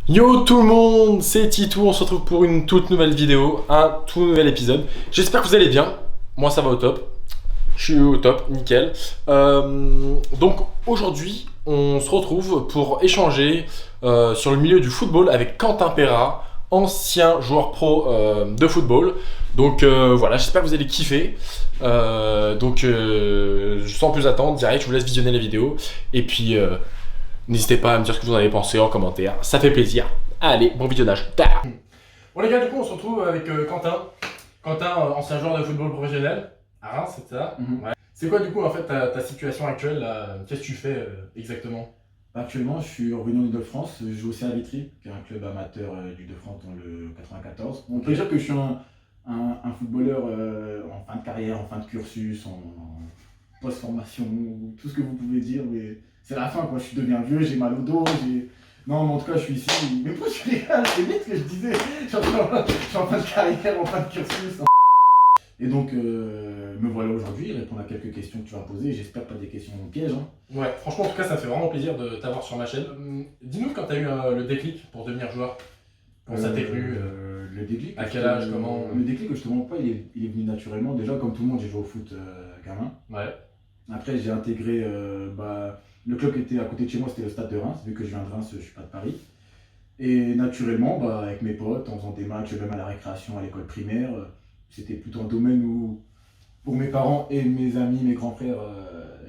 Yo tout le monde, c'est Titou, on se retrouve pour une toute nouvelle vidéo, un tout nouvel épisode. J'espère que vous allez bien, moi ça va au top, je suis au top, nickel. Donc aujourd'hui, on se retrouve pour échanger sur le milieu du football avec Quentin Perra, ancien joueur pro de football. Donc voilà, j'espère que vous allez kiffer. Sans plus attendre, direct, je vous laisse visionner la vidéo. Et puis... n'hésitez pas à me dire ce que vous en avez pensé en commentaire, ça fait plaisir. Allez, bon visionnage. Bon les gars, du coup on se retrouve avec Quentin. Quentin, ancien joueur de football professionnel. À Reims, c'est ça. Ouais. C'est quoi du coup en fait ta situation actuelle là? Qu'est-ce que tu fais exactement? Actuellement, je suis revenu en Ile-de-France. Je joue au CA Vitry, qui est un club amateur du de France dans le 94. On peut dire que je suis un footballeur en fin de carrière, en fin de cursus, en post-formation, tout ce que vous pouvez dire. Mais c'est la fin, quoi. Je deviens vieux, j'ai mal au dos. Non, mais en tout cas, je suis ici. Mais moi, je suis c'est vite ce que je disais. Je suis en fin de carrière, en fin de cursus. Et donc, me voilà aujourd'hui, répondre à quelques questions que tu vas poser. J'espère pas des questions pièges. Hein. Ouais, franchement en tout cas ça fait vraiment plaisir de t'avoir sur ma chaîne. Dis-nous quand t'as eu le déclic pour devenir joueur. Comment ça t'est venu Le déclic. À quel âge, comment Le déclic, je te mens pas, il est venu naturellement. Déjà, comme tout le monde, j'ai joué au foot gamin. Ouais. Après, j'ai intégré le club qui était à côté de chez moi, c'était le Stade de Reims. Vu que je viens de Reims, je suis pas de Paris. Et naturellement, avec mes potes, en faisant des matchs, même à la récréation, à l'école primaire, c'était plutôt un domaine où, pour mes parents et mes amis, mes grands frères,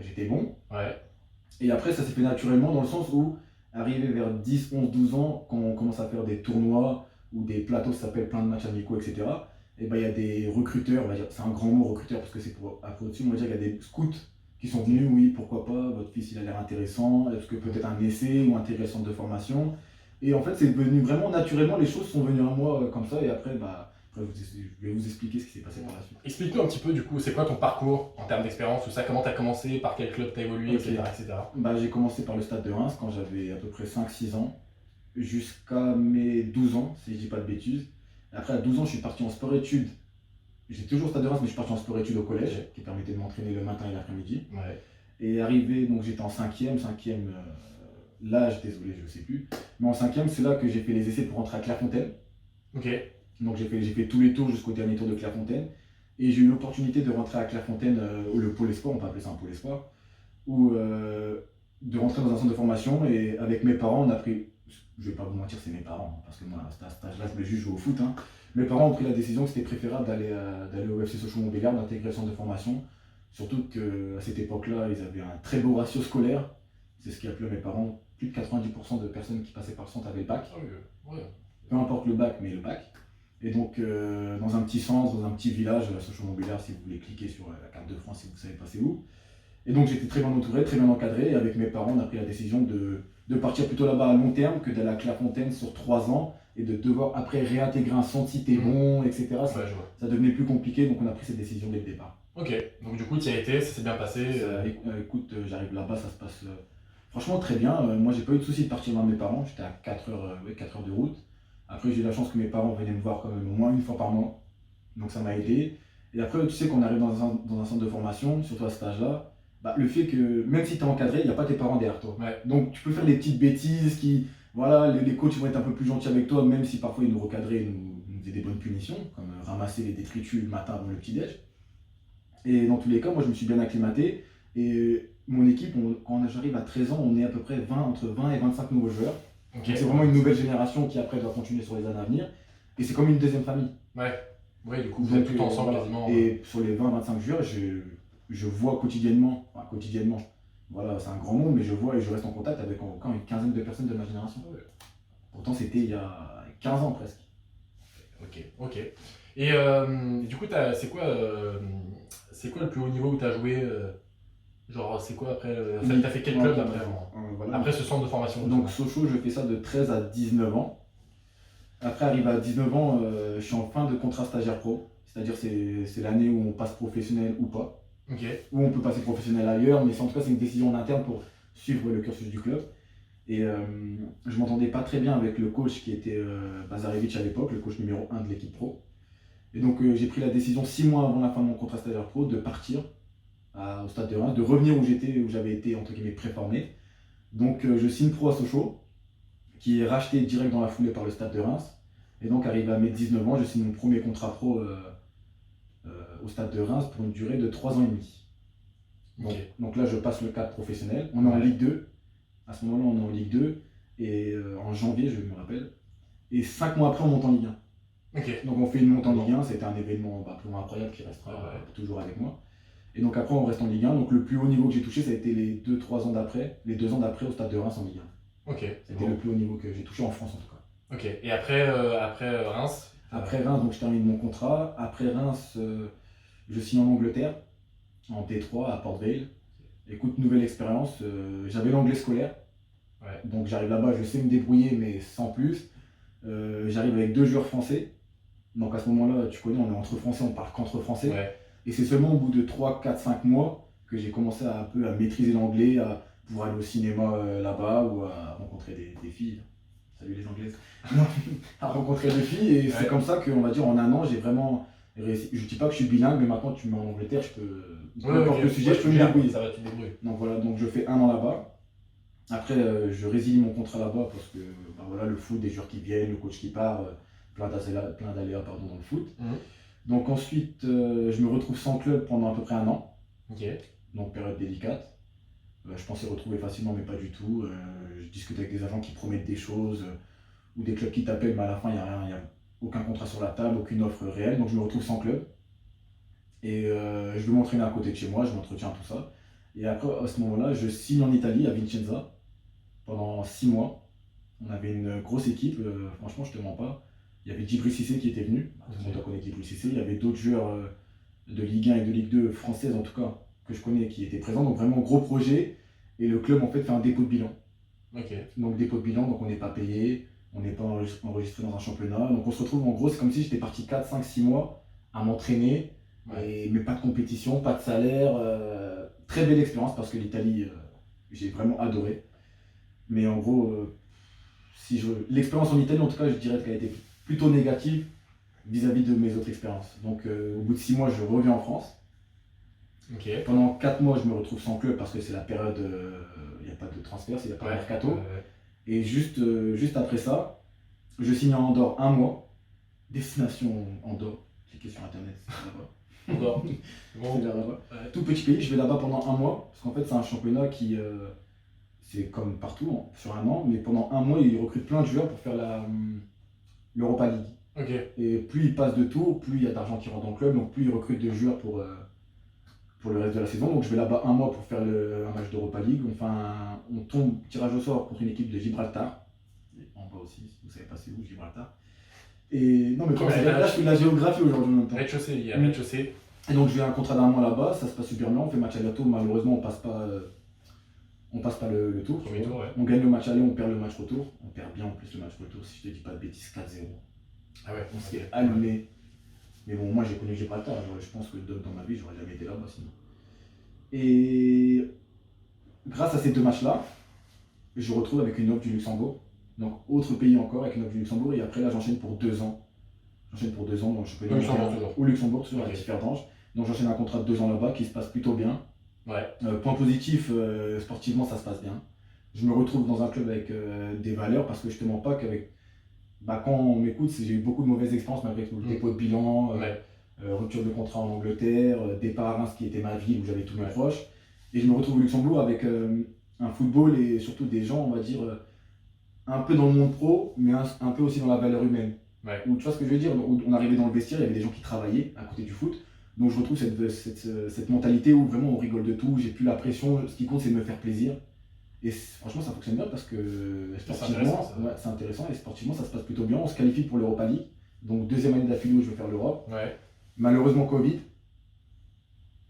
j'étais bon. Ouais. Et après, ça s'est fait naturellement dans le sens où, arrivé vers 10, 11, 12 ans, quand on commence à faire des tournois ou des plateaux, ça s'appelle plein de matchs amicaux, etc., et ben il y a des recruteurs, on va dire, c'est un grand mot recruteur parce que c'est pour après au-dessus, on va dire qu'il y a des scouts qui sont venus, oui, pourquoi pas, votre fils il a l'air intéressant, est-ce que peut-être un essai ou intégrer centre de formation. Et en fait, c'est venu vraiment naturellement, les choses sont venues à moi comme ça, et après, après, je vais vous expliquer ce qui s'est passé par la suite. Explique-nous un petit peu du coup, c'est quoi ton parcours en termes d'expérience, tout ça, comment t'as commencé, par quel club t'as évolué, Ok. etc. J'ai commencé par le Stade de Reims quand j'avais à peu près 5-6 ans, jusqu'à mes 12 ans, si je dis pas de bêtises. Après, à 12 ans, je suis parti en sport-études. J'étais toujours au Stade de Reims, mais je suis parti en sport-études au collège, qui permettait de m'entraîner le matin et l'après-midi. Ouais. Et arrivé, donc j'étais en cinquième, l'âge, désolé, je ne sais plus. Mais en cinquième, c'est là que j'ai fait les essais pour rentrer à Clairefontaine. Ok. Donc j'ai fait tous les tours jusqu'au dernier tour de Clairefontaine. Et j'ai eu l'opportunité de rentrer à Clairefontaine, le pôle espoir, on peut appeler ça un pôle espoir, ou de rentrer dans un centre de formation. Et avec mes parents, on a pris, je vais pas vous mentir, c'est mes parents, hein, parce que moi, à cet âge-là, je me juge au foot. Hein. Mes parents ont pris la décision que c'était préférable d'aller au FC Sochaux-Montbéliard, d'intégrer le centre de formation. Surtout qu'à cette époque-là, ils avaient un très beau ratio scolaire. C'est ce qui a plu à mes parents. Plus de 90% de personnes qui passaient par le centre avaient le bac. Ouais. Peu importe le bac, mais le bac. Et donc, dans un petit centre, dans un petit village, la Sochaux-Montbéliard, si vous voulez cliquer sur la carte de France, si vous savez pas c'est où. Et donc, j'étais très bien entouré, très bien encadré. Et avec mes parents, on a pris la décision de partir plutôt là-bas à long terme que d'aller à Clairefontaine sur 3 ans et de devoir après réintégrer un centre si t'es bon, etc. Ça devenait plus compliqué, donc on a pris cette décision dès le départ. Ok, donc du coup, tu y as été, ça s'est bien passé. Écoute, j'arrive là-bas, ça se passe franchement très bien. Moi, j'ai pas eu de souci de partir voir mes parents. J'étais à 4 heures, 4 heures de route. Après, j'ai eu la chance que mes parents venaient me voir quand même au moins une fois par mois. Donc, ça m'a aidé. Et après, tu sais, qu'on arrive dans un centre de formation, surtout à cet âge-là, le fait que même si tu es encadré, il n'y a pas tes parents derrière toi. Ouais. Donc, tu peux faire des petites bêtises qui. Voilà, les coachs vont être un peu plus gentils avec toi, même si parfois ils nous recadraient et nous faisaient des bonnes punitions, comme ramasser les détritus le matin avant le petit-déj. Et dans tous les cas, moi, je me suis bien acclimaté. Et mon équipe, quand j'arrive à 13 ans, on est à peu près entre 20 et 25 nouveaux joueurs. Ok. Donc c'est vraiment une nouvelle génération qui après doit continuer sur les années à venir. Et c'est comme une deuxième famille. Ouais. Ouais, du coup, vous êtes tout ensemble voilà. quasiment. Et sur les 20-25 joueurs, je vois quotidiennement, voilà, c'est un grand monde, mais je vois et je reste en contact avec encore une quinzaine de personnes de ma génération. Ouais. Pourtant, c'était il y a 15 ans presque. Ok. Et du coup, c'est quoi le plus haut niveau où tu as joué genre, c'est quoi après t'as fait quel club après voilà. Après ce centre de formation? Donc, Sochaux, je fais ça de 13 à 19 ans. Après, arrivé à 19 ans, je suis en fin de contrat stagiaire pro. C'est-à-dire c'est l'année où on passe professionnel ou pas. Ok. Ou on peut passer professionnel ailleurs, mais en tout cas, c'est une décision en interne pour suivre le cursus du club. Et je m'entendais pas très bien avec le coach qui était Bazarevic à l'époque, le coach numéro 1 de l'équipe pro. Et donc, j'ai pris la décision 6 mois avant la fin de mon contrat stagiaire pro de partir au Stade de Reims, de revenir où j'avais été entre guillemets préformé. Donc, je signe pro à Sochaux, qui est racheté direct dans la foulée par le Stade de Reims. Et donc, arrivé à mes 19 ans, je signe mon premier contrat pro au Stade de Reims pour une durée de 3 ans et demi. Donc là, je passe le cadre professionnel. On est en Ligue 2. À ce moment-là, on est en Ligue 2. Et en janvier, je me rappelle. Et 5 mois après, on monte en Ligue 1. Donc on fait une montée en Ligue 1. C'était un événement vraiment incroyable qui restera toujours avec moi. Et donc après, on reste en Ligue 1. Donc le plus haut niveau que j'ai touché, ça a été les 2-3 ans d'après. Les 2 ans d'après au Stade de Reims en Ligue 1. C'était le plus haut niveau que j'ai touché en France en tout cas. Et après Reims Après Reims, donc je termine mon contrat. Après Reims, je signe en Angleterre, en T3 à Port Vale. Écoute, nouvelle expérience. J'avais l'anglais scolaire. Donc j'arrive là-bas, je sais me débrouiller, mais sans plus. J'arrive avec 2 joueurs français. Donc à ce moment-là, tu connais, on est entre français, on parle qu'entre français. Et c'est seulement au bout de 3, 4, 5 mois que j'ai commencé un peu à maîtriser l'anglais, à pouvoir aller au cinéma là-bas ou à rencontrer des filles. Salut les Anglaises. À rencontrer des filles. Et c'est comme ça qu'on va dire en un an, j'ai vraiment réussi. Je dis pas que je suis bilingue, mais maintenant tu me mets en Angleterre, je peux. Peu importe le sujet, je peux me débrouiller. Ça va, tu te débrouilles. Donc voilà, donc je fais 1 an là-bas. Après, je résilie mon contrat là-bas parce que voilà, le foot, des joueurs qui viennent, le coach qui part, plein d'aléas dans le foot. Donc ensuite, je me retrouve sans club pendant à peu près 1 an. Donc période délicate. Je pensais retrouver facilement, mais pas du tout. Je discute avec des agents qui promettent des choses ou des clubs qui t'appellent, mais à la fin, il n'y a rien, il n'y a aucun contrat sur la table, aucune offre réelle. Donc je me retrouve sans club. Et je veux m'entraîner à côté de chez moi, je m'entretiens, tout ça. Et après, à ce moment-là, je signe en Italie, à Vicenza, pendant 6 mois. On avait une grosse équipe, franchement, je te mens pas. Il y avait Djibril Cissé qui était venu, tout le monde connaît Djibril Cissé. Il y avait d'autres joueurs de Ligue 1 et de Ligue 2 françaises, en tout cas, que je connais, qui étaient présents. Donc vraiment, gros projet. Et le club, en fait, fait un dépôt de bilan. Donc dépôt de bilan, donc on n'est pas payé, on n'est pas enregistré dans un championnat. Donc on se retrouve, en gros, c'est comme si j'étais parti 4, 5, 6 mois à m'entraîner, mais pas de compétition, pas de salaire. Très belle expérience parce que l'Italie, j'ai vraiment adoré. Mais en gros, l'expérience en Italie, en tout cas, je dirais qu'elle a été plutôt négative vis-à-vis de mes autres expériences. Donc au bout de 6 mois, je reviens en France. Pendant 4 mois, je me retrouve sans club parce que c'est la période, il n'y a pas de transfert, il n'y a pas de mercato. Et juste après ça, je signe en Andorre 1 mois. Destination Andorre, cliquez sur internet, c'est là-bas. Andorre. C'est là-bas. Tout petit pays, je vais là-bas pendant 1 mois. Parce qu'en fait, c'est un championnat qui, c'est comme partout, sur 1 an, mais pendant 1 mois, ils recrutent plein de joueurs pour faire l'Europa League. Et plus ils passent de tours, plus il y a d'argent qui rentre dans le club, donc plus ils recrutent de joueurs pour le reste de la saison. Donc je vais là-bas 1 mois pour faire un match d'Europa League. On tombe tirage au sort contre une équipe de Gibraltar. En bas aussi, vous savez pas c'est où Gibraltar. Et non mais là je fais de la géographie aujourd'hui en même temps. Rez-de-chaussée, il y a rez-de-chaussée. Et donc je vais un contrat d'1 mois là-bas, ça se passe super bien, on fait match à gâteau, malheureusement on passe pas le tour. On gagne le match aller, on perd le match retour. On perd bien en plus le match retour, si je te dis pas de bêtises, 4-0. On s'est allumé. Mais bon, moi j'ai connu Gibraltar, je pense que dans ma vie j'aurais jamais été là-bas sinon. Et grâce à ces 2 matchs-là, je me retrouve avec une offre du Luxembourg. Donc autre pays encore avec une offre du Luxembourg, et après là j'enchaîne pour 2 ans. J'enchaîne pour 2 ans dans le championnat au Luxembourg, toujours à Differdange. Donc j'enchaîne un contrat de 2 ans là-bas qui se passe plutôt bien. Point positif, sportivement ça se passe bien. Je me retrouve dans un club avec des valeurs parce que je te mens pas qu'avec. Quand on m'écoute, j'ai eu beaucoup de mauvaises expériences malgré tout. Le dépôt de bilan, rupture de contrat en Angleterre, départ à Reims qui était ma ville où j'avais tous mes proches. Et je me retrouve au Luxembourg avec un football et surtout des gens, on va dire, un peu dans le monde pro, mais un peu aussi dans la valeur humaine. Où, tu vois ce que je veux dire, on arrivait dans le vestiaire, il y avait des gens qui travaillaient à côté du foot. Donc je retrouve cette mentalité où vraiment on rigole de tout, j'ai plus la pression, ce qui compte c'est de me faire plaisir. Et franchement ça fonctionne bien parce que sportivement, c'est intéressant et sportivement ça se passe plutôt bien. On se qualifie pour l'Europa League, donc 2e année d'affilée où je veux faire l'Europe. Malheureusement Covid.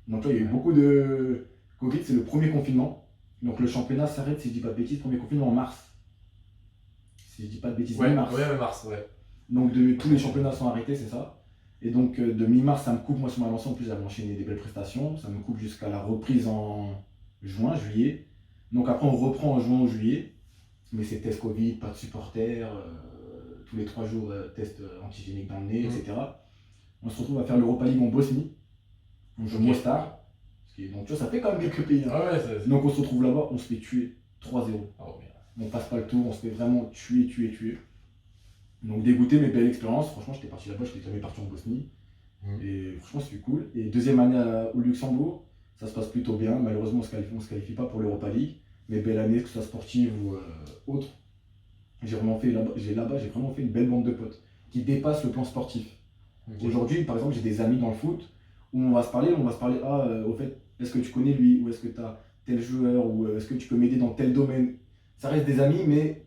Donc là il y a eu beaucoup de... Covid, c'est le premier confinement. Donc le championnat s'arrête, si je dis pas de bêtises, premier confinement en mars. Si je dis pas de bêtises, mi-mars. Donc tous les championnats sont arrêtés, c'est ça. Et donc de mi-mars, ça me coupe, moi sur ma lancée, en plus j'avais enchaîné des belles prestations, ça me coupe jusqu'à la reprise en juin, juillet. Donc après on reprend en juin ou juillet, mais c'est test Covid, pas de supporters, tous les 3 jours test antigénique dans le nez, etc. On se retrouve à faire l'Europa League en Bosnie, on joue Mostar, donc tu vois ça fait quand même quelques pays. Donc on se retrouve là-bas, on se fait tuer 3-0. on passe pas le tour, on se fait vraiment tuer. Donc dégoûté, mais belle expérience. Franchement, j'étais parti là-bas, j'étais jamais parti en Bosnie. Et franchement, c'était cool. Et deuxième année au Luxembourg, ça se passe plutôt bien. Malheureusement, on se qualifie pas pour l'Europa League. Mais belle année, que ce soit sportive ou autre. J'ai vraiment fait une belle bande de potes qui dépasse le plan sportif. Ok. Aujourd'hui, par exemple, j'ai des amis dans le foot où on va se parler, au fait, est-ce que tu connais lui, ou est-ce que tu as tel joueur, ou est-ce que tu peux m'aider dans tel domaine. Ça reste des amis, mais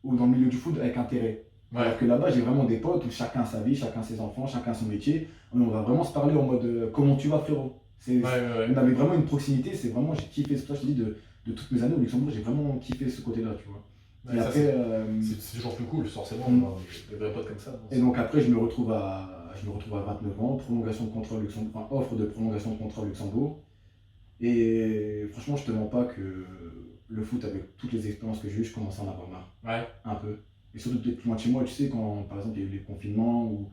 ou dans le milieu du foot avec intérêt. Ouais. Alors que là-bas, j'ai vraiment des potes où chacun a sa vie, chacun ses enfants, chacun son métier. On va vraiment se parler en mode comment tu vas, frérot. Ouais. On avait vraiment une proximité, j'ai kiffé, c'est pour ça que je te dis de toutes mes années au Luxembourg, j'ai vraiment kiffé ce côté-là, tu vois. Ouais, Et ça, après, c'est toujours plus cool, forcément, des vrais potes comme ça. et donc après, je me retrouve à 29 ans, prolongation de contrat au Luxembourg, enfin, offre de prolongation de contrat au Luxembourg. Et franchement, je te mens pas que le foot, avec toutes les expériences que j'ai eues, je commençais à en avoir marre. Ouais. Un peu. Et surtout d'être plus loin de chez moi, tu sais, quand par exemple il y a eu les confinements, où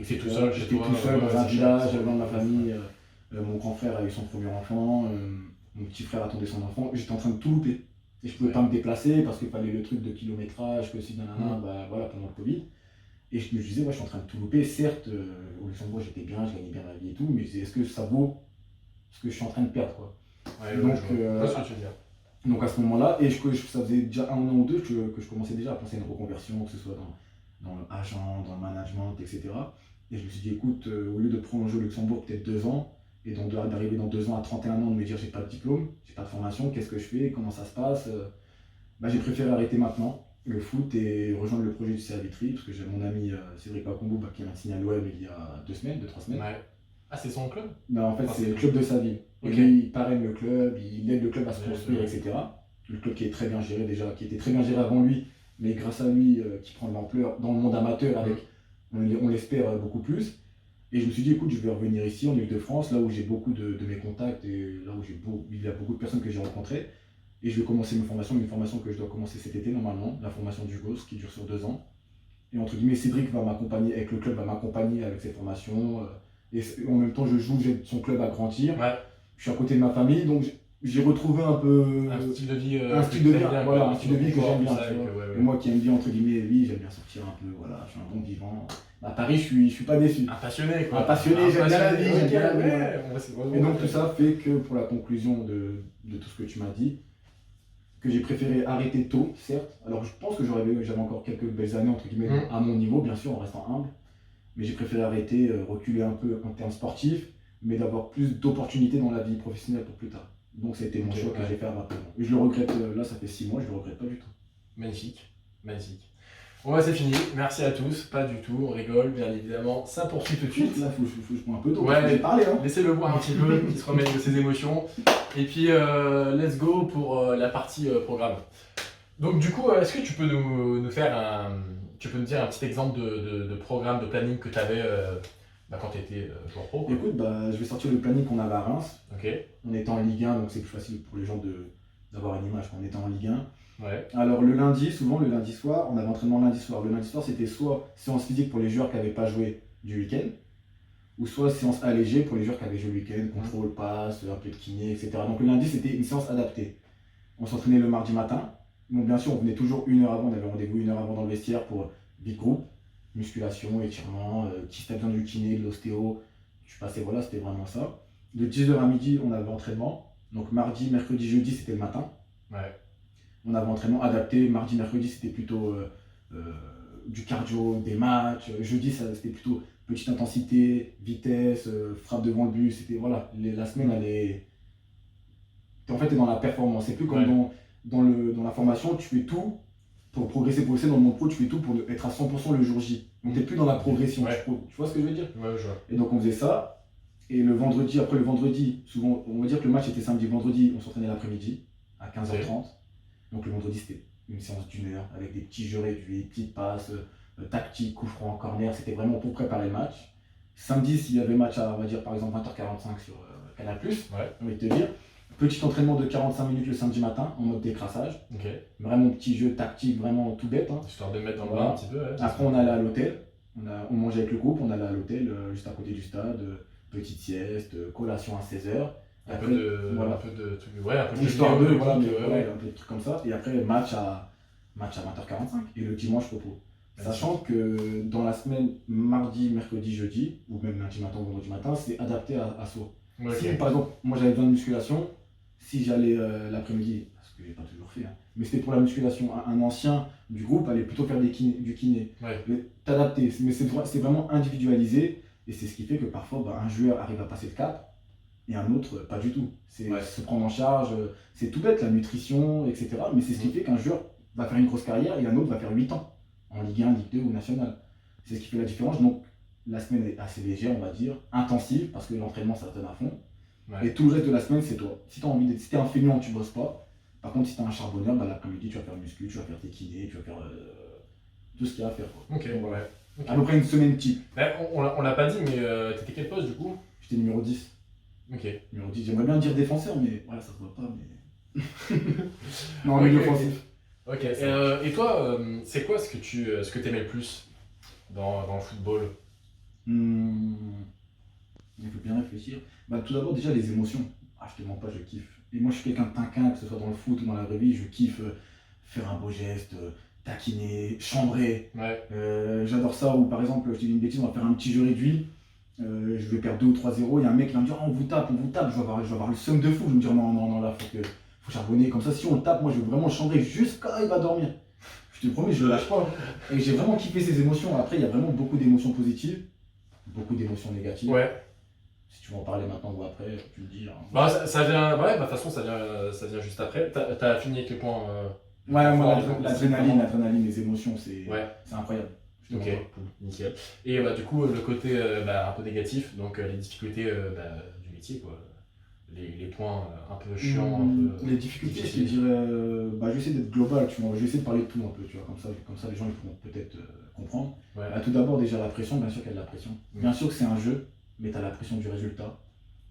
T'es tout seul chez j'étais toi, tout seul dans un c'est village, cher, loin de ma famille. Mon grand frère a eu son premier enfant, mon petit frère attendait son enfant, j'étais en train de tout louper. Et je pouvais pas me déplacer parce qu'il fallait le truc de kilométrage, que si nanana, bah voilà, pendant le Covid. Et je me disais, ouais, je suis en train de tout louper. Certes, au Luxembourg, j'étais bien, je gagnais bien ma vie et tout, mais je disais, est-ce que ça vaut ce que je suis en train de perdre, quoi. Ouais, Donc, je vois ce que tu veux dire. Donc à ce moment-là, et ça faisait déjà un an ou deux que je commençais déjà à penser à une reconversion, que ce soit dans l'agent, dans le management, etc. Et je me suis dit, écoute, au lieu de prolonger au Luxembourg peut-être 2 ans, et donc d'arriver dans 2 ans à 31 ans, de me dire, j'ai pas de diplôme, j'ai pas de formation, qu'est-ce que je fais, comment ça se passe, j'ai préféré arrêter maintenant le foot et rejoindre le projet du CA Vitry, parce que j'ai mon ami Cédric Bakombo qui m'a signé à l'OM il y a 2 semaines, 2-3 semaines. Ouais. Ah, c'est son club? Non, en fait, c'est le club de sa ville. Et Ok. lui, il parraine le club, il aide le club à se Ouais, construire, ouais. etc. Le club qui est très bien géré déjà, qui était très bien géré avant lui, mais grâce à lui, qui prend de l'ampleur dans le monde amateur avec, on l'espère, beaucoup plus. Et je me suis dit, écoute, je vais revenir ici en Ile-de-France, là où j'ai beaucoup de mes contacts et là où il y a beaucoup de personnes que j'ai rencontrées. Et je vais commencer une formation que je dois commencer cet été normalement, la formation du GOS qui dure sur 2 ans. Et entre guillemets, Cédric va m'accompagner avec le club, va m'accompagner avec cette formation. Et en même temps, j'aide son club à grandir. Ouais. Je suis à côté de ma famille, donc j'ai retrouvé un peu Un style de vie, un style de vie, voilà, un style de vie que j'aime bien. ça, Tu vois. ouais. Et moi qui aime bien, entre guillemets, oui, j'aime bien sortir un peu, voilà, je suis un bon vivant. À Paris, je suis pas déçu. Un passionné, quoi. Un passionné, j'aime bien la vie, j'aime bien la vie. Ouais. Et donc tout ça fait que pour la conclusion de tout ce que tu m'as dit, que j'ai préféré arrêter tôt, certes. Alors je pense que j'avais encore quelques belles années, entre guillemets, à mon niveau, bien sûr, en restant humble. Mais j'ai préféré arrêter, reculer un peu en termes sportifs, mais d'avoir plus d'opportunités dans la vie professionnelle pour plus tard. Donc c'était mon choix que j'ai fait à ma présent. Et je le regrette, là ça fait 6 mois, je le regrette pas du tout. Magnifique. Bon bah c'est fini, merci à tous, pas du tout, on rigole bien évidemment, ça poursuit tout de suite. Là faut que je prenne un peu d'eau, Ouais, j'ai parlé hein. Laissez-le boire un petit peu, qu'il se remette de ses émotions. Et puis let's go pour la partie programme. Donc du coup, est-ce que tu peux nous faire tu peux nous dire un petit exemple de programme, de planning que tu avais quand tu étais joueur pro, quoi. Écoute, je vais sortir le planning qu'on avait à Reims. Ok. On était en Ligue 1, donc c'est plus facile pour les gens d'avoir une image quand on était en Ligue 1. Ouais. Alors le lundi, souvent le lundi soir, on avait entraînement le lundi soir. Le lundi soir, c'était soit séance physique pour les joueurs qui n'avaient pas joué du week-end, ou soit séance allégée pour les joueurs qui avaient joué le week-end, contrôle, passe, un peu de kiné, etc. Donc le lundi, c'était une séance adaptée. On s'entraînait le mardi matin. Donc bien sûr, on venait toujours 1 heure avant, on avait rendez-vous 1 heure avant dans le vestiaire pour big group, musculation, étirement, si t'as besoin du kiné, de l'ostéo, je passais, voilà, c'était vraiment ça. De 10h à midi, on avait entraînement. Donc mardi, mercredi, jeudi, c'était le matin. Ouais. On avait entraînement adapté. Mardi, mercredi, c'était plutôt du cardio, des matchs. Jeudi, c'était plutôt petite intensité, vitesse, frappe devant le but. C'était, voilà, la semaine, en fait, t'es dans la performance. C'est plus comme dans la formation, tu fais tout pour progresser dans le monde pro, tu fais tout pour être à 100% le jour J. Donc t'es plus dans la progression. Ouais. Tu vois ce que je veux dire? Ouais, je vois. Et donc on faisait ça. Et le vendredi, après le vendredi, souvent, on va dire que le match était samedi, vendredi, on s'entraînait l'après-midi à 15h30. Donc le vendredi, c'était une séance d'1 heure avec des petits jeux réduits, petites passes, tactiques, coups francs, corner. C'était vraiment pour préparer le match. Samedi, s'il y avait match à, on va dire, par exemple 20h45 sur Canal+, j'ai envie de te dire. Petit entraînement de 45 minutes le samedi matin en mode décrassage. Ok. Vraiment petit jeu tactique, vraiment tout bête. Hein. Histoire de mettre dans le bain un petit peu. Ouais, après, on allait à l'hôtel. On mangeait avec le groupe, on allait à l'hôtel juste à côté du stade. Petite sieste, collation à 16h. Et Un après, peu de. voilà. Un peu de trucs. Ouais, un peu de Histoire jeu de, vidéo, voilà, mais ouais, voilà, ouais. un peu de trucs comme ça. Et après, match à 20h45. Et le dimanche, repos. Sachant que dans la semaine, mardi, mercredi, jeudi, ou même lundi matin ou vendredi matin, c'est adapté à soi. Ouais, Si ok. par exemple, moi j'avais besoin de musculation, si j'allais l'après-midi, parce que je n'ai pas toujours fait, hein, mais c'était pour la musculation, un ancien du groupe allait plutôt faire du kiné. Ouais. Mais t'adapter, mais c'est vraiment individualisé, et c'est ce qui fait que parfois un joueur arrive à passer le cap, et un autre pas du tout. C'est Ouais. se prendre en charge, c'est tout bête, la nutrition, etc. Mais c'est ce qui fait qu'un joueur va faire une grosse carrière, et un autre va faire 8 ans, en Ligue 1, Ligue 2 ou National. C'est ce qui fait la différence. Donc la semaine est assez légère, on va dire, intensive, parce que l'entraînement ça se donne à fond. Ouais. Et tout le reste de la semaine, c'est toi. Si tu as envie d'être, si t'es un feignant, tu bosses pas. Par contre, si tu es un charbonneur, bah, l'après-midi, tu vas faire muscu, tu vas faire tes kinés, tu vas faire tout ce qu'il y a à faire. Quoi. Ok, Donc, voilà. ouais. Ok. À peu près une semaine type. On l'a pas dit, mais t'étais quel poste du coup? J'étais numéro 10. Ok. Numéro 10. J'aimerais bien dire défenseur, mais voilà, ça se voit pas. Mais... non, Ok, milieu ok. offensif. Ok. Et toi, c'est quoi ce que t'aimais le plus dans le football? Il faut bien réfléchir. Bah, tout d'abord, déjà, les émotions. Ah, je te mens pas, je kiffe. Et moi, je suis quelqu'un de taquin, que ce soit dans le foot ou dans la vraie vie. Je kiffe faire un beau geste, taquiner, chambrer. Ouais. J'adore ça. Ou par exemple, je te dis une bêtise, on va faire un petit jeu réduit. Je vais perdre 2 ou 3-0. Il y a un mec qui va me dire oh, on vous tape. Je vais avoir le seum de fou. Je vais me dire non, là, faut charbonner. Comme ça, si on le tape, moi, je veux vraiment chambrer jusqu'à il va dormir. Je te promets, je le lâche pas. Et j'ai vraiment kiffé ces émotions. Après, il y a vraiment beaucoup d'émotions positives, beaucoup d'émotions négatives. Ouais. Si tu veux en parler maintenant ou après, tu me dis. Hein. Bah, ça vient. Ouais, bah, de toute façon, ça vient juste après. T'as fini avec les points. Ouais, moi, l'adrénaline, les émotions, c'est incroyable. Ok, cool, nickel. Et bah, du coup, le côté un peu négatif, donc les difficultés du métier, quoi. Les points un peu chiants, un peu. Les difficultés, je te dirais. Je vais essayer d'être global, tu vois. Je vais essayer de parler de tout un peu, tu vois. Comme ça les gens ils pourront peut-être comprendre. Ouais. Tout d'abord, déjà la pression, bien sûr qu'il y a de la pression. Bien sûr que c'est un jeu, mais tu as la pression du résultat.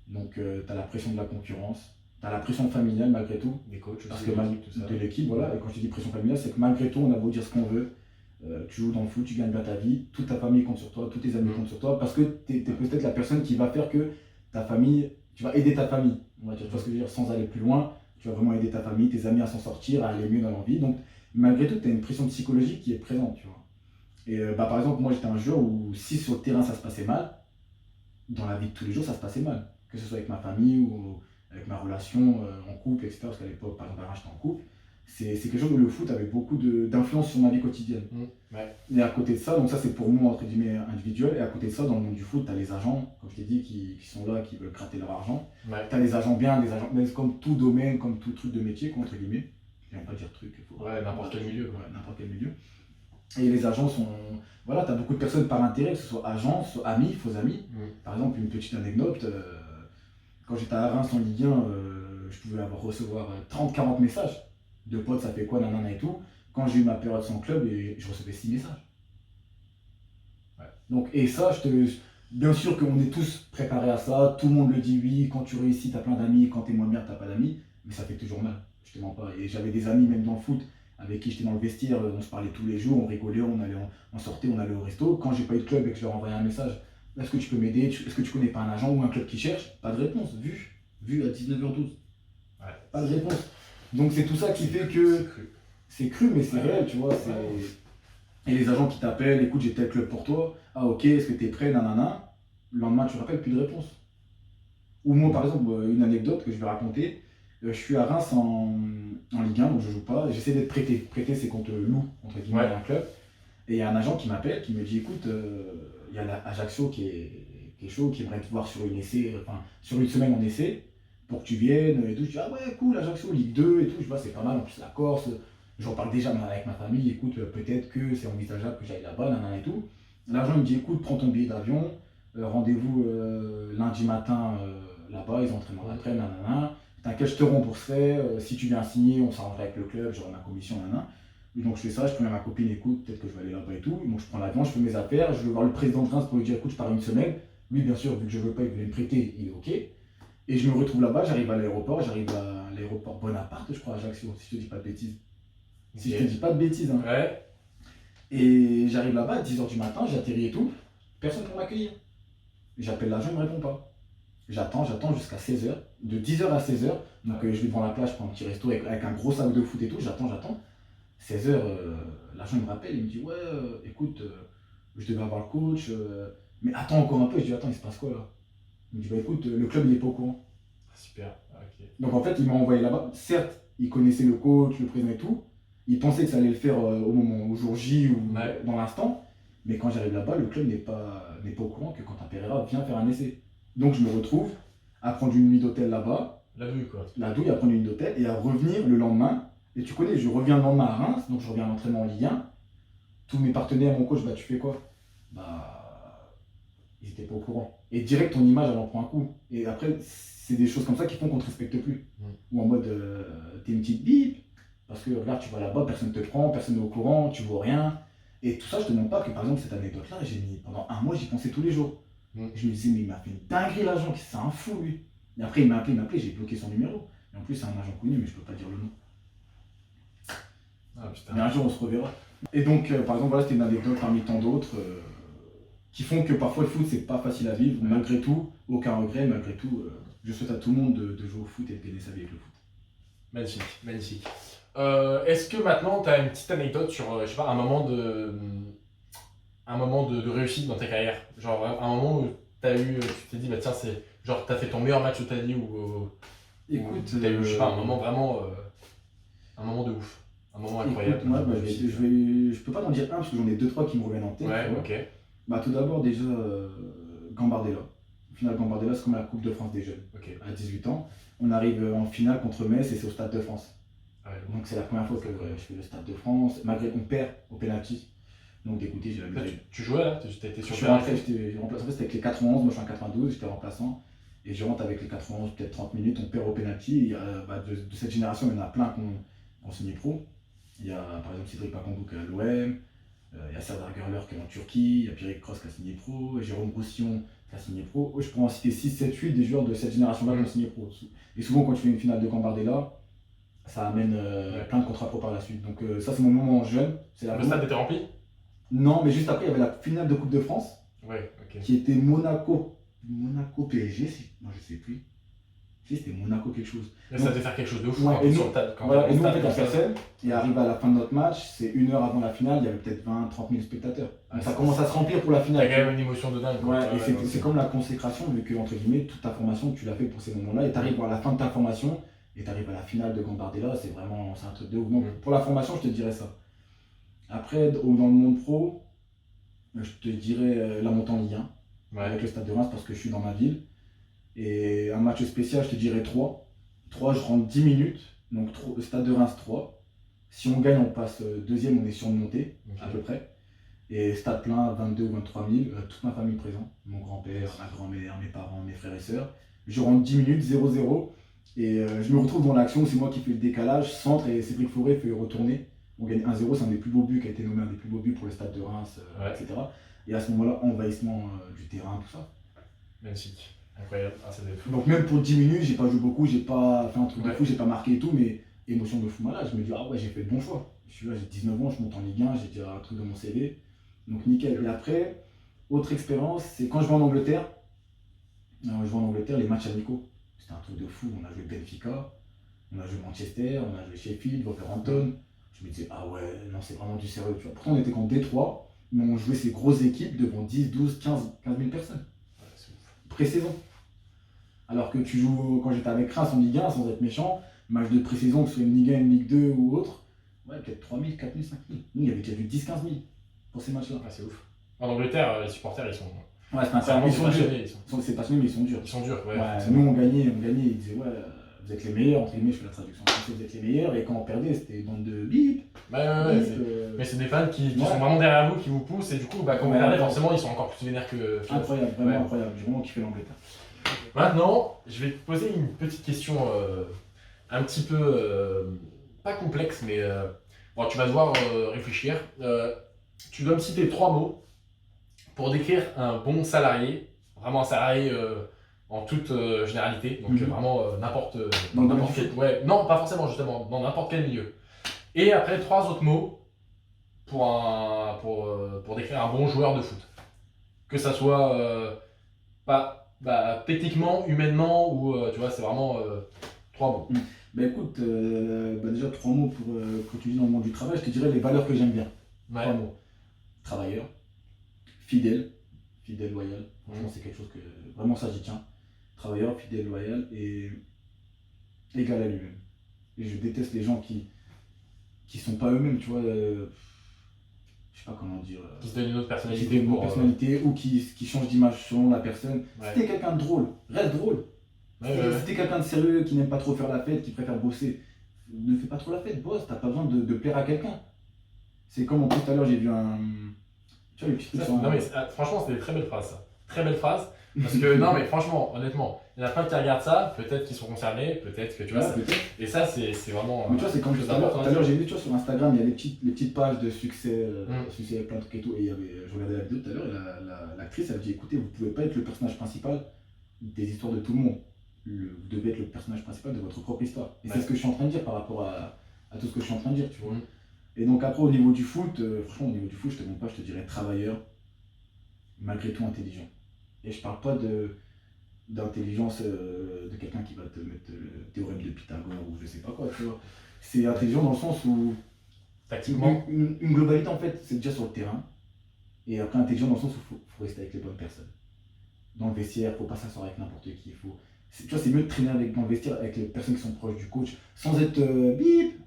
Donc, tu as la pression de la concurrence. Tu as la pression familiale malgré tout. Des coachs aussi. Parce que de l'équipe, voilà. Et quand je dis pression familiale, c'est que malgré tout, on a beau dire ce qu'on veut. Tu joues dans le foot, tu gagnes bien ta vie, toute ta famille compte sur toi, tous tes amis comptent sur toi, parce que tu es peut-être la personne qui va faire que ta famille, tu vas aider ta famille, on va dire, tu vois ce que je veux dire, sans aller plus loin, tu vas vraiment aider ta famille, tes amis à s'en sortir, à aller mieux dans leur vie. Donc malgré tout, tu as une pression psychologique qui est présente, tu vois. Et par exemple, moi j'étais un joueur où si sur le terrain ça se passait mal, dans la vie de tous les jours ça se passait mal, que ce soit avec ma famille ou avec ma relation en couple, etc. Parce qu'à l'époque, par exemple, j'étais en couple. C'est quelque chose où le foot avait beaucoup d'influence sur ma vie quotidienne. Ouais. Et à côté de ça, donc ça c'est pour moi entre guillemets individuel, et à côté de ça, dans le monde du foot, tu as les agents, comme je t'ai dit, qui sont là, qui veulent gratter leur argent. Ouais. Tu as des agents bien, des agents, mais comme tout domaine, comme tout truc de métier, quoi, entre guillemets. J'aime pas dire truc, il faut. Ouais, n'importe quel milieu. Ouais, n'importe quel milieu. Et les agents sont. Voilà, tu as beaucoup de personnes par intérêt, que ce soit agents, soit amis, faux amis. Par exemple, une petite anecdote, quand j'étais à Reims en Ligue 1, je pouvais recevoir 30-40 messages de potes, ça fait quoi, nanana et tout. Quand j'ai eu ma période sans club, je recevais 6 messages. Ouais. Donc, et ça, bien sûr qu'on est tous préparés à ça, tout le monde le dit oui, quand tu réussis, tu as plein d'amis, quand tu es moins bien, tu n'as pas d'amis, mais ça fait toujours mal, je te mens pas. Et j'avais des amis, même dans le foot, avec qui j'étais dans le vestiaire, on se parlait tous les jours, on rigolait, on sortait, on allait au resto. Quand j'ai pas eu de club et que je leur envoyais un message, est-ce que tu peux m'aider, est-ce que tu connais pas un agent ou un club qui cherche? Pas de réponse, vu à 19h12. Ouais. Pas de réponse. Donc c'est tout ça qui fait que c'est cru, mais c'est réel, tu vois. Et les agents qui t'appellent, écoute, j'ai tel club pour toi. Ah ok, est-ce que t'es prêt, nanana. Le lendemain, tu rappelles, plus de réponse. Ou moi, par exemple, une anecdote que je vais raconter. Je suis à Reims en Ligue 1, donc je joue pas. J'essaie d'être prêté. Prêté, c'est qu'on te loue, entre guillemets, à un club. Et il y a un agent qui m'appelle, qui me dit, écoute, il y a Ajaccio qui est chaud, qui aimerait te voir sur sur une semaine en essai, pour que tu viennes et tout. Je dis, ah ouais, cool, Ajaccio, Ligue 2 et tout. Je vois, c'est pas mal, en plus la Corse. J'en parle déjà avec ma famille, écoute, peut-être que c'est envisageable que j'aille là-bas, nanana et tout. L'agent me dit, écoute, prends ton billet d'avion, rendez-vous lundi matin là-bas, ils entraînent après, nanana. T'inquiète, je te rembourserai, si tu viens signer, on s'arrangerait avec le club, j'aurai ma commission, nanana. Donc je fais ça, je préviens ma copine, écoute, peut-être que je vais aller là-bas et tout. Donc je prends l'avion, je fais mes affaires, je vais voir le président de Reims pour lui dire, écoute, je pars une semaine. Lui, bien sûr, vu que je veux pas, il voulait me prêter, il est ok. Et je me retrouve là-bas, j'arrive à l'aéroport, Bonaparte, je crois, à Ajaccio, si je te dis pas de bêtises. Si je te dis pas de bêtises. Hein. Ouais. Et j'arrive là-bas à 10h du matin, j'atterris et tout, personne pour m'accueillir. J'appelle l'agent, il me répond pas. J'attends jusqu'à 16h, de 10h à 16h. Donc je vais devant la plage, je prends un petit resto avec un gros sac de foot et tout, j'attends. 16h, l'agent il me rappelle, il me dit ouais, écoute, je devais avoir le coach, mais attends encore un peu. Je dis attends, il se passe quoi là? Il me dit bah écoute, le club il est pas au courant. Super, ok. Donc en fait, il m'a envoyé là-bas. Certes, il connaissait le coach, le président et tout. Il pensait que ça allait le faire au jour J ou dans l'instant. Mais quand j'arrive là-bas, le club n'est pas au courant que Quentin Pereira vient faire un essai. Donc je me retrouve à prendre une nuit d'hôtel là-bas. La douille quoi. La douille, à prendre une nuit d'hôtel et à revenir le lendemain. Et tu connais, je reviens le lendemain à Reims, donc je reviens à l'entraînement en Ligue 1. Tous mes partenaires, mon coach, bah tu fais quoi? Bah, ils étaient pas au courant. Et direct, ton image, elle en prend un coup. Et après, c'est des choses comme ça qui font qu'on te respecte plus. Ou en mode, t'es une petite bip, parce que regarde, tu vas là-bas, personne te prend, personne n'est au courant, tu vois rien. Et tout ça, je te montre pas que par exemple, cette anecdote-là, pendant un mois, j'y pensais tous les jours. Je me disais, mais il m'a fait une dinguerie l'agent, c'est un fou lui. Et après, il m'a appelé, j'ai bloqué son numéro. Et en plus, c'est un agent connu, mais je peux pas dire le nom. Ah, putain. Mais un jour, on se reverra. Et donc, par exemple, voilà, c'était une anecdote parmi tant d'autres qui font que parfois le foot, c'est pas facile à vivre. Malgré tout, aucun regret, malgré tout, je souhaite à tout le monde de jouer au foot et de gagner sa vie avec le foot. Magnifique, magnifique. Est-ce que maintenant, tu as une petite anecdote sur, je sais pas, un moment de réussite dans ta carrière? Genre, un moment où tu t'es dit, bah tiens, genre, tu as fait ton meilleur match de ta vie ou écoute, tu as eu, je sais pas, un moment vraiment, un moment de ouf, un moment incroyable. Écoute, moi, je peux pas t'en dire un parce que j'en ai deux, trois qui me reviennent en tête. Ouais, ok. Bah, tout d'abord, déjà, Gambardella. Au final, Gambardella, c'est comme la Coupe de France des jeunes. Okay. À 18 ans, on arrive en finale contre Metz et c'est au Stade de France. Ouais, donc c'est la première fois que je fais le Stade de France. Malgré qu'on perd au penalty. Donc écoutez, j'ai la misère. Tu jouais là? Tu étais sur Je suis rentré, j'étais remplaçant. En fait, c'était avec les 91, moi je suis en 92, j'étais remplaçant. Et je rentre avec les 91, peut-être 30 minutes, on perd au penalty. De cette génération, il y en a plein qui ont signé pro. Il y a par exemple Cédric Bakambu qui est à l'OM. Il y a Serdar Gurler qui est en Turquie, il y a Pierrick Cross qui a signé pro, Jérôme Roussillon qui a signé pro. Je pourrais en citer 6, 7, 8 des joueurs de cette génération-là qui ont signé pro. Et souvent, quand tu fais une finale de Gambardella, ça amène plein de contrats pro par la suite. Donc, ça, c'est mon moment jeune. Le stade était rempli? Non, mais juste après, il y avait la finale de Coupe de France qui était Monaco PSG, moi je sais plus. C'était Monaco quelque chose. Mais ça devait faire quelque chose de fou. Et nous, en fait, la personne, et arrive à la fin de notre match, c'est 1 heure avant la finale, il y avait peut-être 20-30 000 spectateurs. Donc ça commence à se remplir pour la finale. T'as quand même une émotion de dingue. Et c'est comme la consécration, vu que, entre guillemets, toute ta formation, tu l'as fait pour ces moments-là, et tu arrives à la fin de ta formation, et tu arrives à la finale de Gambardella, c'est un truc de ouf. Donc pour la formation, je te dirais ça. Après, dans le monde pro, je te dirais la montée en Ligue 1, avec le Stade de Reims, parce que je suis dans ma ville. Et un match spécial, je te dirais 3. 3, je rentre 10 minutes. Donc Stade de Reims 3. Si on gagne, on passe deuxième, on est sur une montée, à peu près. Et stade plein, 22 ou 23 000, toute ma famille présente. Mon grand-père, ma grand-mère, mes parents, mes frères et sœurs. Je rentre 10 minutes, 0-0. Et je me retrouve dans l'action où c'est moi qui fais le décalage, centre, et Cédric Fauré fait retourner. On gagne 1-0, c'est un des plus beaux buts qui a été nommé un des plus beaux buts pour le Stade de Reims, etc. Et à ce moment-là, envahissement du terrain, tout ça. Magnifique. Incroyable, fou. Donc même pour 10 minutes, j'ai pas joué beaucoup, j'ai pas fait un truc de fou, j'ai pas marqué et tout, mais émotion de fou malade, je me dis ah ouais j'ai fait le bon choix. Je suis là, j'ai 19 ans, je monte en Ligue 1, j'ai déjà un truc dans mon CV, donc nickel. Et après, autre expérience, c'est quand je vais en Angleterre, les matchs amicaux, c'était un truc de fou, on a joué Benfica, on a joué Manchester, on a joué Sheffield, Wolverhampton, je me disais ah ouais, non c'est vraiment du sérieux, tu vois. Pourtant on était qu'en Détroit, mais on jouait ces grosses équipes devant 10, 12, 15 000 personnes. Pré-saison. Alors que tu joues, quand j'étais avec Reims en Ligue 1, sans être méchant, match de pré-saison, que ce soit une Ligue 1, une Ligue 2 ou autre, ouais, peut-être 3 000, 4 000, 5 000. Nous, il y avait déjà eu 10, 15 000 pour ces matchs-là. Ouais, c'est ouf. En Angleterre, les supporters, ils sont. Ouais, ils sont durs. C'est passionné, mais ils sont durs. Ils sont durs, ouais. Nous, on gagnait, ils disaient, ouais, vous êtes les meilleurs, entre guillemets, je fais la traduction française, vous êtes les meilleurs, et quand on perdait, c'était bande de bip. Mais c'est des fans qui sont vraiment derrière vous, qui vous poussent, et du coup, quand vous perdez, forcément, ils sont encore plus vénères que. Incroyable, vraiment incroyable. J'ai vraiment kiffé l'Angleterre. Maintenant, je vais te poser une petite question un petit peu, pas complexe, mais bon, tu vas devoir réfléchir. Tu dois me citer 3 mots pour décrire un bon salarié, vraiment un salarié en toute généralité, donc vraiment n'importe quel. Ouais, non, pas forcément, justement, dans n'importe quel milieu. Et après, 3 autres mots pour décrire un bon joueur de foot. Que ça soit pas techniquement, humainement, ou tu vois, c'est vraiment 3 mots. Bah écoute, déjà 3 mots pour tu dis dans le monde du travail, je te dirais les valeurs que j'aime bien. Ouais. 3 mots. Travailleur, fidèle, loyal. Franchement, c'est quelque chose que vraiment ça j'y tiens. Travailleur, fidèle, loyal et égal à lui-même. Et je déteste les gens qui sont pas eux-mêmes, tu vois. Je sais pas comment dire. Qui se donnent une autre Qui personnalité donnent une pour. autre personnalité ou qui changent d'image selon la personne. Ouais. Si t'es quelqu'un de drôle, reste drôle. Ouais, Si t'es quelqu'un de sérieux qui n'aime pas trop faire la fête, qui préfère bosser, ne fais pas trop la fête, bosse, t'as pas besoin de plaire à quelqu'un. C'est comme en plus tout à l'heure j'ai vu un. Tu vois les petits trucs sur un- Non mais franchement, c'était des très belles phrases, ça. Très belle phrase. Parce que, non mais franchement, honnêtement, il y en a plein qui regardent ça, peut-être qu'ils sont concernés, peut-être que tu vois. Ouais, peut-être. Et ça, c'est vraiment. Mais tu vois, c'est comme tout à l'heure, j'ai vu, tu vois, sur Instagram, il y a les petites pages de succès, succès plein de trucs et tout. Et je regardais la vidéo tout à l'heure, et l'actrice, elle dit écoutez, vous pouvez pas être le personnage principal des histoires de tout le monde. Vous devez être le personnage principal de votre propre histoire. Et c'est ce que je suis en train de dire par rapport à tout ce que je suis en train de dire, tu vois. Et donc après, au niveau du foot, franchement, au niveau du foot, je te mens pas, je te dirais travailleur, malgré tout intelligent. Et je parle pas d'intelligence de quelqu'un qui va te mettre le théorème de Pythagore ou je sais pas quoi, tu vois. C'est intelligent dans le sens où Tactiquement. une globalité en fait, c'est déjà sur le terrain. Et après intelligent dans le sens où faut rester avec les bonnes personnes. Dans le vestiaire, faut pas s'asseoir avec n'importe qui. Tu vois, c'est mieux de traîner dans le vestiaire avec les personnes qui sont proches du coach, sans être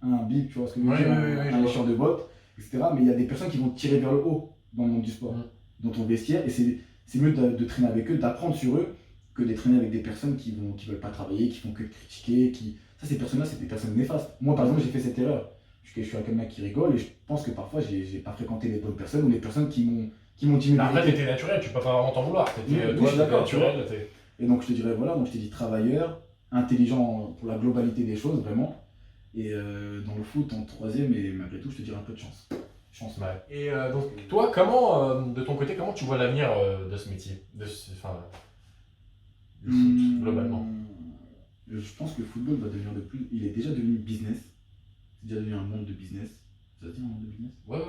un bip, tu vois ce que je veux dire, un lécheur de bottes, etc. Mais il y a des personnes qui vont te tirer vers le haut dans le monde du sport, dans ton vestiaire, et c'est mieux de traîner avec eux, d'apprendre sur eux, que de traîner avec des personnes qui veulent pas travailler, qui font que critiquer, Ça, ces personnes-là, c'est des personnes néfastes. Moi, par exemple, j'ai fait cette erreur. Je suis un quelqu'un qui rigole, et je pense que parfois, j'ai pas fréquenté les bonnes personnes, ou les personnes qui m'ont dit... Après, t'étais naturel, tu peux pas vraiment t'en vouloir. T'étais naturel. Et donc je te dirais voilà, donc je t'ai dit travailleur, intelligent pour la globalité des choses vraiment. Et dans le foot en troisième, et malgré tout je te dirais un peu de chance. Ouais. Et donc toi, comment, de ton côté, comment tu vois l'avenir de ce métier, du foot globalement? Je pense que le football va devenir il est déjà devenu business. C'est déjà devenu un monde de business. Ça se dit un monde de business? Ouais.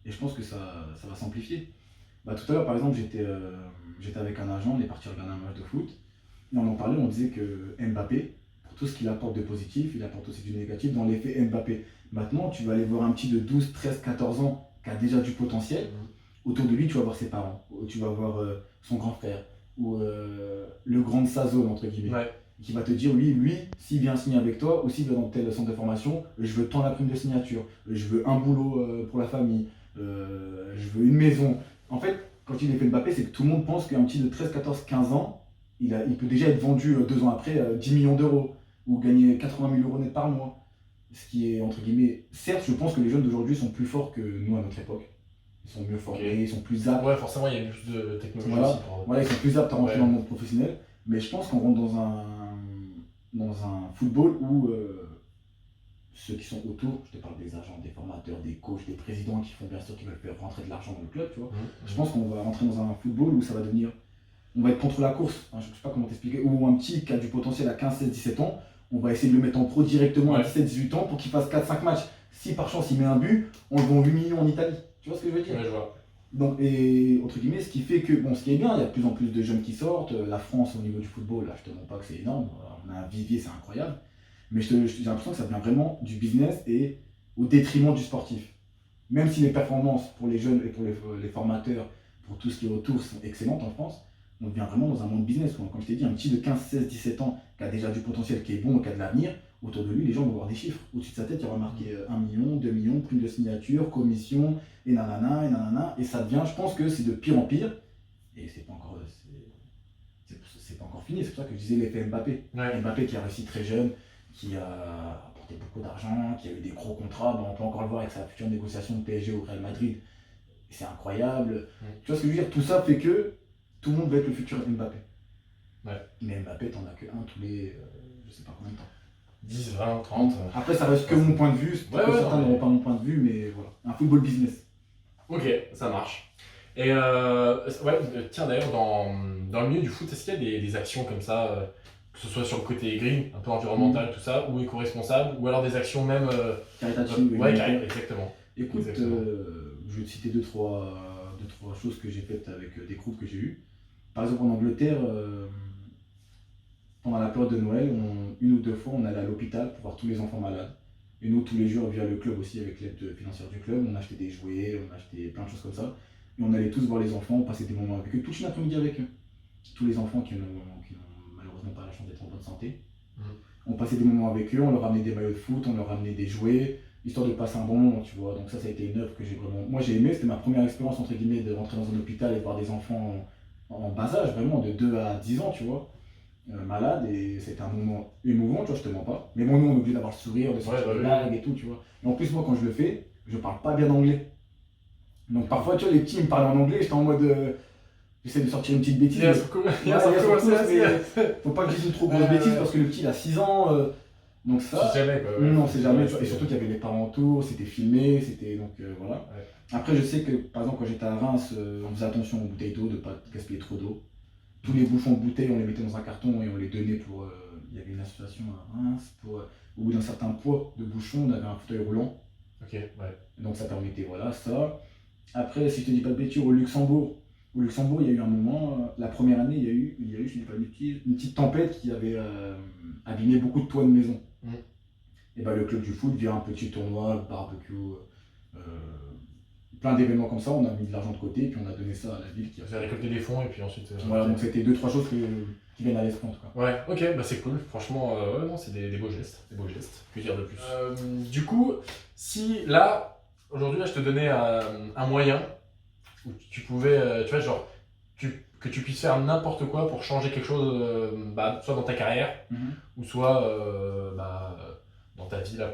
Et je pense que ça va s'amplifier. Tout à l'heure par exemple j'étais avec un agent, on est parti regarder un match de foot, et on en parlait, on disait que Mbappé, pour tout ce qu'il apporte de positif, il apporte aussi du négatif dans l'effet Mbappé. Maintenant tu vas aller voir un petit de 12, 13, 14 ans qui a déjà du potentiel, autour de lui tu vas voir ses parents, tu vas voir son grand frère, ou le grand de sa zone entre guillemets, qui va te dire lui, s'il vient signer avec toi, ou s'il va dans tel centre de formation, je veux tant la prime de signature, je veux un boulot pour la famille, je veux une maison. En fait, quand il est fait Mbappé, c'est que tout le monde pense qu'un petit de 13, 14, 15 ans, il peut déjà être vendu 2 ans après 10 millions d'euros ou gagner 80 000 euros net par mois. Ce qui est, entre guillemets, certes, je pense que les jeunes d'aujourd'hui sont plus forts que nous à notre époque. Ils sont mieux formés, ils sont plus aptes. Ouais, forcément, il y a plus de technologie aussi. Voilà, ils sont plus aptes à rentrer dans le monde professionnel. Mais je pense qu'on rentre dans un football où ceux qui sont autour, je te parle des agents, des formateurs, des coachs, des présidents qui font bien sûr qu'ils veulent faire rentrer de l'argent dans le club, tu vois. Je pense qu'on va rentrer dans un football où ça va devenir, on va être contre la course, je sais pas comment t'expliquer, ou un petit qui a du potentiel à 15, 16, 17 ans, on va essayer de le mettre en pro directement à 17, 18 ans pour qu'il fasse 4, 5 matchs. Si par chance il met un but, on le vend 8 millions en Italie. Tu vois ce que je veux dire? Ouais, je vois. Donc, et entre guillemets, ce qui fait que, bon, ce qui est bien, il y a de plus en plus de jeunes qui sortent. La France, au niveau du football, là, je te montre pas que c'est énorme. On a un vivier, c'est incroyable. Mais j'ai l'impression que ça devient vraiment du business et au détriment du sportif. Même si les performances pour les jeunes et pour les formateurs, pour tout ce qui est autour, sont excellentes en France, on devient vraiment dans un monde business. Comme je t'ai dit, un petit de 15, 16, 17 ans qui a déjà du potentiel, qui est bon, qui a de l'avenir, autour de lui, les gens vont voir des chiffres. Au-dessus de sa tête, il y aura marqué 1 million, 2 millions, prime de signature, commission, et nanana, et nanana. Et ça devient, je pense que c'est de pire en pire. Et c'est pas encore fini. C'est pour ça que je disais l'effet Mbappé. Ouais. Mbappé qui a réussi très jeune, qui a apporté beaucoup d'argent, qui a eu des gros contrats. On peut encore le voir avec sa future négociation de PSG au Real Madrid. C'est incroyable. Tu vois ce que je veux dire? Tout ça fait que tout le monde va être le futur Mbappé. Ouais. Mais Mbappé, t'en as que un tous les je sais pas combien de temps. 10, 20, 30. Après, ça reste que mon point de vue. Certains n'auront pas mon point de vue, mais voilà. Un football business. Ok, ça marche. Et tiens d'ailleurs, dans le milieu du foot, est-ce qu'il y a des actions comme ça, que ce soit sur le côté green, un peu environnemental, tout ça, ou éco-responsable, ou alors des actions même. Caritatives. Exactement. Écoute, je vais te citer deux, trois choses que j'ai faites avec des groupes que j'ai eus. par exemple en Angleterre, pendant la période de Noël, une ou deux fois, on allait à l'hôpital pour voir tous les enfants malades. Et nous, tous les jours, via le club aussi, avec l'aide financière du club, on achetait des jouets, on achetait plein de choses comme ça. Et on allait tous voir les enfants, on passait des moments avec eux, toute une après-midi avec eux. Tous les enfants qui n'ont malheureusement pas la chance d'être en bonne santé. On passait des moments avec eux, on leur ramenait des maillots de foot, on leur ramenait des jouets, histoire de passer un bon moment, tu vois. Donc ça a été une œuvre que j'ai vraiment... Moi j'ai aimé, c'était ma première expérience, entre guillemets, de rentrer dans un hôpital et de voir des enfants en bas âge, vraiment, de 2 à 10 ans, tu vois. Malade, et c'était un moment émouvant, tu vois, je te mens pas. Mais bon, nous, on est obligé d'avoir le sourire, de sortir des blagues et tout, tu vois. Et en plus, moi, quand je le fais, je parle pas bien anglais. Donc parfois, tu vois, les petits ils me parlent en anglais, j'étais en mode... j'essaie de sortir une petite bêtise. Faut pas que je dise une trop grosse bêtise parce que le petit, il a 6 ans. Donc ça... C'est jamais, quoi. Non, c'est jamais. Et surtout qu'il y avait les parents autour, c'était filmé, c'était... Donc voilà. Ouais. Après, je sais que, par exemple, quand j'étais à Reims, on faisait attention aux bouteilles d'eau, de pas gaspiller trop d'eau. Tous les bouchons de bouteilles, on les mettait dans un carton et on les donnait pour... il y avait une association à Reims pour... au bout d'un certain poids de bouchons, on avait un fauteuil roulant. Ok, ouais. Donc ça permettait, voilà, ça. Après, si je te dis pas de bêtises, au Luxembourg, il y a eu un moment, la première année, il y a eu, je te dis pas de bêtises, une petite tempête qui avait abîmé beaucoup de toits de maison. Et bah, le club du foot, via un petit tournoi, barbecue, plein d'événements comme ça, on a mis de l'argent de côté et puis on a donné ça à la ville qui a... Vous avez récolté des fonds et puis ensuite... Voilà, donc c'était 2-3 choses qui viennent à l'esprit en tout cas. Ouais, ok, bah c'est cool. Franchement, ouais, non, c'est des beaux gestes. Des beaux gestes. Que dire de plus du coup, si là, aujourd'hui, là, je te donnais un moyen où tu pouvais, tu vois, genre, que tu puisses faire n'importe quoi pour changer quelque chose, soit dans ta carrière, ou soit dans ta vie, là,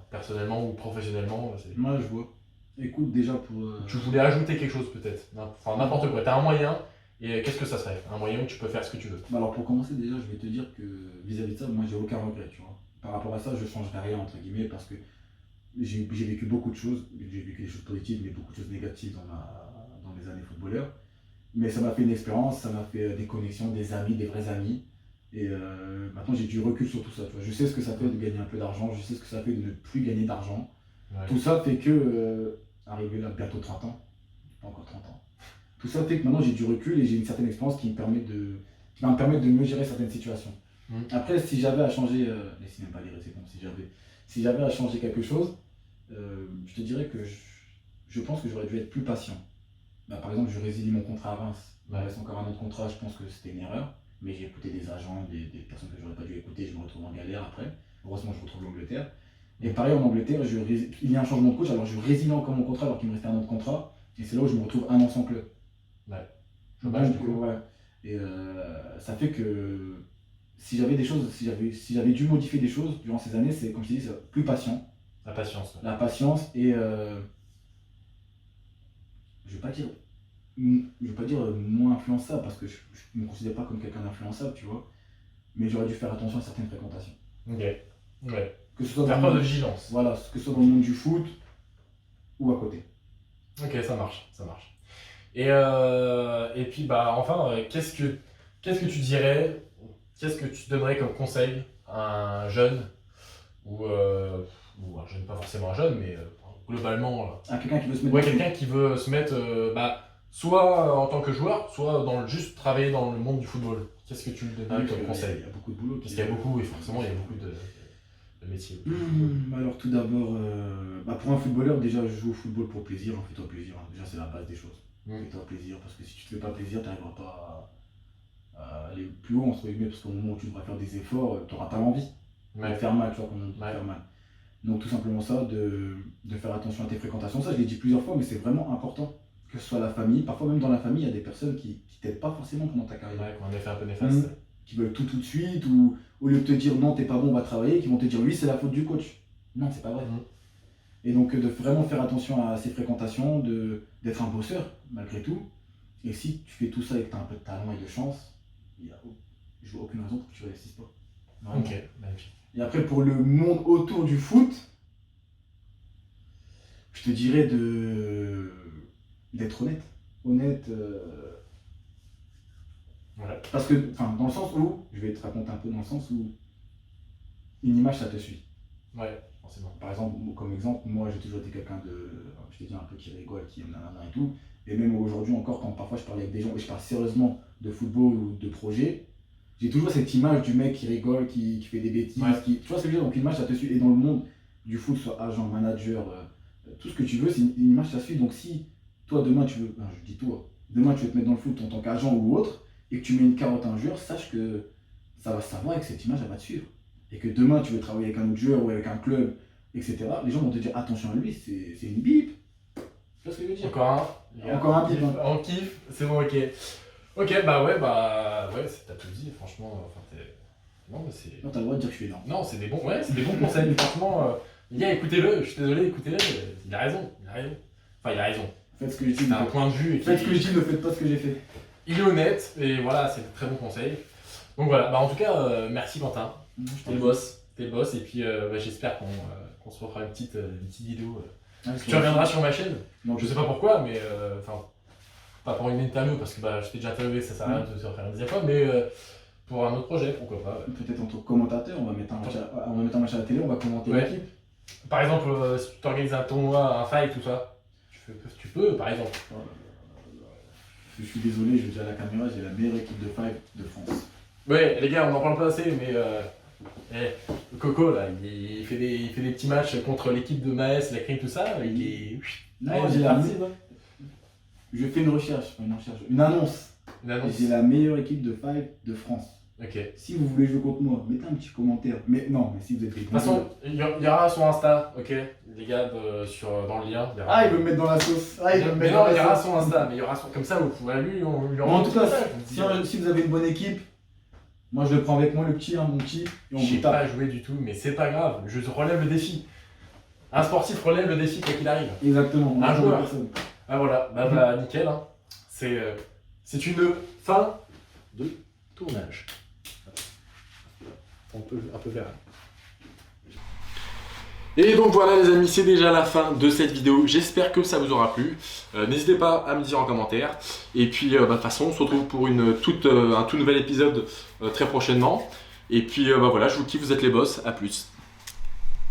personnellement ou professionnellement. Moi, je vois. Écoute, déjà pour... Tu voulais ajouter quelque chose peut-être, enfin n'importe quoi. T'as un moyen, et qu'est-ce que ça serait? Un moyen où tu peux faire ce que tu veux. Alors pour commencer, déjà, je vais te dire que vis-à-vis de ça, moi, j'ai aucun regret, tu vois. Par rapport à ça, je changerai rien, entre guillemets, parce que j'ai vécu beaucoup de choses. J'ai vécu des choses positives, mais beaucoup de choses négatives dans les années footballeurs. Mais ça m'a fait une expérience, ça m'a fait des connexions, des amis, des vrais amis. Et maintenant, j'ai du recul sur tout ça, tu vois. Je sais ce que ça fait de gagner un peu d'argent, je sais ce que ça fait de ne plus gagner d'argent. Ouais. Tout ça fait que, arrivé là, bientôt 30 ans, pas encore 30 ans, tout ça fait que maintenant j'ai du recul et j'ai une certaine expérience qui va me permettre de mieux gérer certaines situations. Après, si j'avais à changer, laissez même pas lire, c'est bon, si j'avais à changer quelque chose, je te dirais que je pense que j'aurais dû être plus patient. Par exemple, je résilie mon contrat à Reims, il me reste encore un autre contrat, je pense que c'était une erreur, mais j'ai écouté des agents, des personnes que j'aurais pas dû écouter, je me retrouve en galère après. Heureusement, je retrouve l'Angleterre. Et pareil, en Angleterre, il y a un changement de coach, alors je résilie encore mon contrat alors qu'il me restait un autre contrat, et c'est là où je me retrouve un an sans club. Ouais. Ouais. Et ça fait que si j'avais des choses, si j'avais dû modifier des choses durant ces années, c'est comme je dis, plus patient. La patience. Ouais. La patience et je vais pas dire moins influençable parce que je ne me considère pas comme quelqu'un d'influençable, tu vois. Mais j'aurais dû faire attention à certaines fréquentations. Ok. Ouais. Que ce soit faire preuve de vigilance. Voilà, que ce soit dans le monde du foot ou à côté. Ok, ça marche. Et puis enfin, qu'est-ce que tu dirais, qu'est-ce que tu donnerais comme conseil à un jeune ou un jeune, pas forcément un jeune, mais globalement à quelqu'un qui veut se mettre. Ouais, quelqu'un qui veut se mettre, soit en tant que joueur, soit juste travailler dans le monde du football. Qu'est-ce que tu lui donnerais comme conseil? Il y a beaucoup de boulot. Parce qu'il y a beaucoup, et forcément il y a beaucoup de métiers. Alors tout d'abord, pour un footballeur, déjà je joue au football pour plaisir, fais-toi plaisir. Déjà c'est la base des choses. Fais-toi plaisir, parce que si tu te fais pas plaisir, tu n'arriveras pas à aller plus haut, entre guillemets, parce qu'au moment où tu devras faire des efforts, tu n'auras pas l'envie de faire mal, tu vois, comme on dit, faire mal. Donc tout simplement ça, de faire attention à tes fréquentations. Ça je l'ai dit plusieurs fois, mais c'est vraiment important. Que ce soit la famille, parfois même dans la famille, il y a des personnes qui t'aident pas forcément pendant ta carrière. Ouais, qui ont un effet un peu néfaste. Qui veulent tout de suite, ou au lieu de te dire non, t'es pas bon, on va travailler, qui vont te dire oui, c'est la faute du coach. Non, c'est pas vrai. Et donc de vraiment faire attention à ses fréquentations, d'être un bosseur malgré tout. Et si tu fais tout ça et que tu as un peu de talent et de chance, je vois aucune raison pour que tu réussisses pas. Vraiment. Ok, magnifique. Et après pour le monde autour du foot, je te dirais d'être honnête. Ouais. Parce que, dans le sens où, je vais te raconter un peu dans le sens où une image ça te suit. Ouais, forcément. Par exemple, comme exemple, moi j'ai toujours été quelqu'un de, je t'ai dit, un peu qui rigole, qui aime nanana et tout. Et même aujourd'hui encore, quand parfois je parle avec des gens et je parle sérieusement de football ou de projet, j'ai toujours cette image du mec qui rigole, qui fait des bêtises, Ouais. tu vois ce que je veux dire, donc l'image ça te suit. Et dans le monde du foot, soit agent, manager, tout ce que tu veux, c'est une image ça suit. Donc si toi demain tu veux, ben, je dis toi, demain tu veux te mettre dans le foot en tant qu'agent ou autre, et que tu mets une carotte à un joueur, sache que ça va savoir et que cette image elle va te suivre. Et que demain tu veux travailler avec un autre joueur ou avec un club, etc., les gens vont te dire attention à lui, c'est une bip. Tu vois ce que je veux dire? Encore un. Les gars, Encore un on bip, kiffe, hein. on kiffe, c'est bon, ok. Ok, bah ouais, t'as tout dit, franchement. Enfin, non, mais c'est. Non, t'as le droit de dire que je suis énorme. Non, c'est des bons conseils, franchement. Les gars, écoutez-le, je suis désolé, écoutez-le, il a raison. Enfin, il a raison. Faites ce que j'ai dit, C'est un point de vue. faites ce que j'ai dit, ne faites pas ce que j'ai fait. Il est honnête, et voilà, c'est de très bons conseils. Donc voilà, bah en tout cas, merci Quentin. T'es le boss, et puis bah, j'espère qu'on se refera une petite vidéo. Tu reviendras sur ma chaîne. Non, Je sais pas pourquoi, mais enfin, pas pour une interview, parce que bah, je t'ai déjà interviewé, ça sert à rien de se refaire une deuxième fois, mais pour un autre projet, pourquoi pas. Peut-être en tant que commentateur, on va mettre un match à la télé, on va commenter Ouais. l'équipe. Par exemple, si tu t'organises un tournoi, un fight, tout ça, tu peux, par exemple. Je suis désolé, je le dis à la caméra, j'ai la meilleure équipe de five de France. Ouais, les gars, on en parle pas assez, mais le Coco, là, il fait des petits matchs contre l'équipe de Maes, la crime, tout ça, il est... Non, Allez, j'ai c'est la parti. Je fais une recherche, une annonce. Une annonce. J'ai la meilleure équipe de five de France. Ok. De Si vous voulez jouer contre moi, mettez un petit commentaire. Mais non, mais si vous êtes des toute façon, il y aura son Insta, ok, les gars, dans le lien. Ah, il veut me mettre dans la sauce. Ah, il veut me Mais mettre non, dans il y la aura sauce. son Insta, mais il y aura son... Comme ça, vous pouvez lui, on lui Bon, en tout cas, si, si vous avez une bonne équipe, moi je le prends avec moi, le petit, hein, mon petit, et on je sais vous tape. pas jouer du tout, mais c'est pas grave, je relève le défi. Un sportif relève le défi quoi qu'il arrive. Exactement, on Un a joueur. personne. Ah voilà, bah nickel, hein. C'est une fin de tournage. Un peu vers. Et donc voilà les amis, c'est déjà la fin de cette vidéo. J'espère que ça vous aura plu. N'hésitez pas à me dire en commentaire. Et puis de toute façon, on se retrouve pour un tout nouvel épisode très prochainement. Et puis voilà, je vous kiffe, vous êtes les boss. À plus.